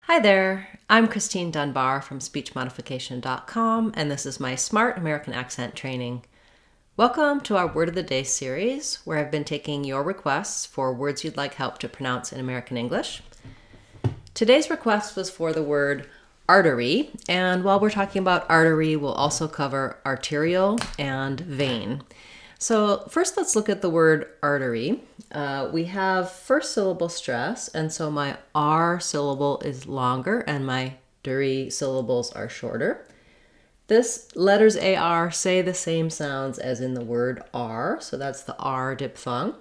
Hi there, I'm Christine Dunbar from SpeechModification.com, and this is my Smart American Accent training. Welcome to our Word of the Day series, where I've been taking your requests for words you'd like help to pronounce in American English. Today's request was for the word artery, and while we're talking about artery, we'll also cover arterial and vein. So first let's look at the word artery. We have first syllable stress, and so my R syllable is longer and my dury syllables are shorter. This letters AR say the same sounds as in the word R, so that's the R diphthong.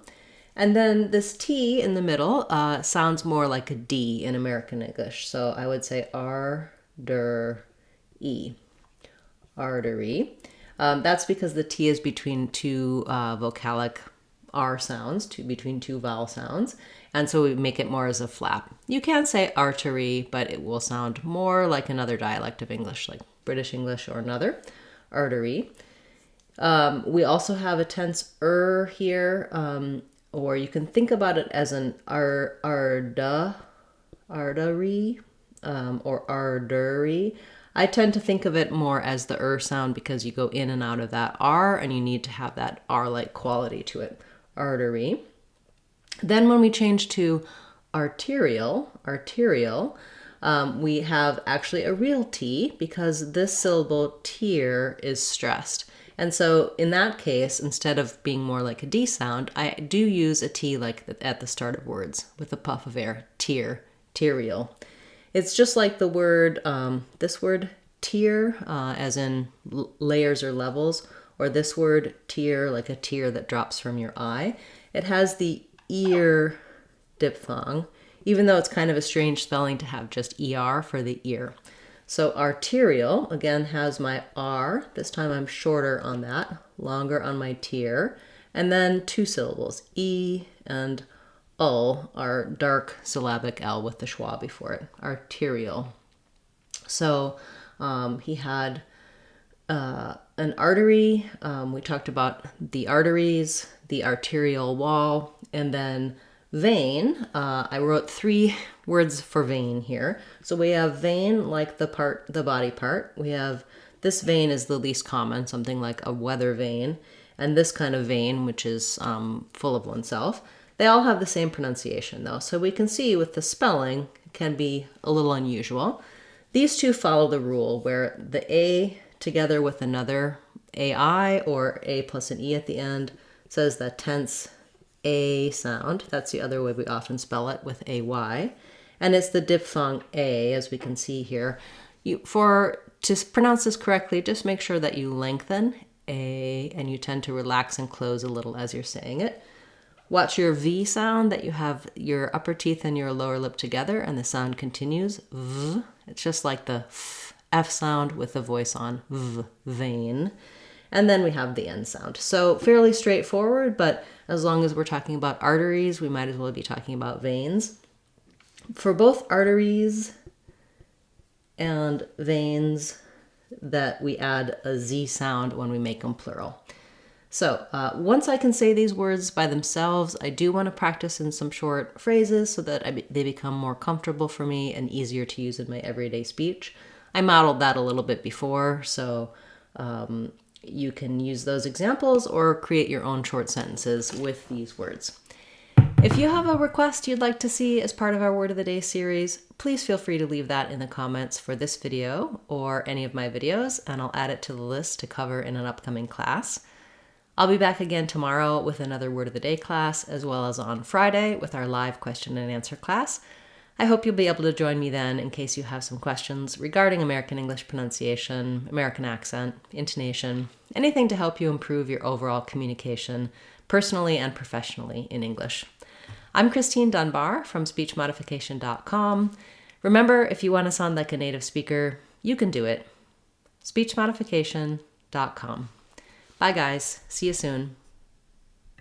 And then this T in the middle sounds more like a D in American English, so I would say artery, artery. That's because the T is between two vocalic R sounds, between two vowel sounds, and so we make it more as a flap. You can say artery, but it will sound more like another dialect of English, like British English or another, artery. We also have a tense here, or you can think about it as an artery, or artery. I tend to think of it more as the sound because you go in and out of that R and you need to have that R-like quality to it, artery. Then when we change to arterial, we have actually a real T because this syllable tier is stressed. And so in that case, instead of being more like a D sound, I do use a T like at the start of words with a puff of air, arterial. It's just like the word, this word tier, as in layers or levels, or this word tear, like a tear that drops from your eye. It has the ear diphthong, even though it's kind of a strange spelling to have just ER for the ear. So arterial, again, has my R. This time I'm shorter on that, longer on my tear. And then two syllables, E and O are dark syllabic L with the schwa before it, arterial. So he had an artery. We talked about the arteries, the arterial wall, and then vein. I wrote 3 words for vein here. So we have vein like the body part. We have this vein is the least common, something like a weather vane, and this kind of vein, which is full of oneself. They all have the same pronunciation though, so we can see with the spelling it can be a little unusual. These two follow the rule where the A together with another AI or A plus an E at the end says that tense A sound. That's the other way we often spell it, with AY. And it's the diphthong A, as we can see here. To pronounce this correctly, just make sure that you lengthen A and you tend to relax and close a little as you're saying it. Watch your V sound, that you have your upper teeth and your lower lip together and the sound continues. V. It's just like the F sound with the voice on, V, vein. And then we have the N sound. So fairly straightforward, but as long as we're talking about arteries, we might as well be talking about veins. For both arteries and veins, that we add a Z sound when we make them plural. So once I can say these words by themselves, I do want to practice in some short phrases so that they become more comfortable for me and easier to use in my everyday speech. I modeled that a little bit before, so you can use those examples or create your own short sentences with these words. If you have a request you'd like to see as part of our Word of the Day series, please feel free to leave that in the comments for this video or any of my videos, and I'll add it to the list to cover in an upcoming class. I'll be back again tomorrow with another Word of the Day class, as well as on Friday with our live question and answer class. I hope you'll be able to join me then in case you have some questions regarding American English pronunciation, American accent, intonation, anything to help you improve your overall communication personally and professionally in English. I'm Christine Dunbar from SpeechModification.com. Remember, if you want to sound like a native speaker, you can do it. SpeechModification.com. Bye guys. See you soon.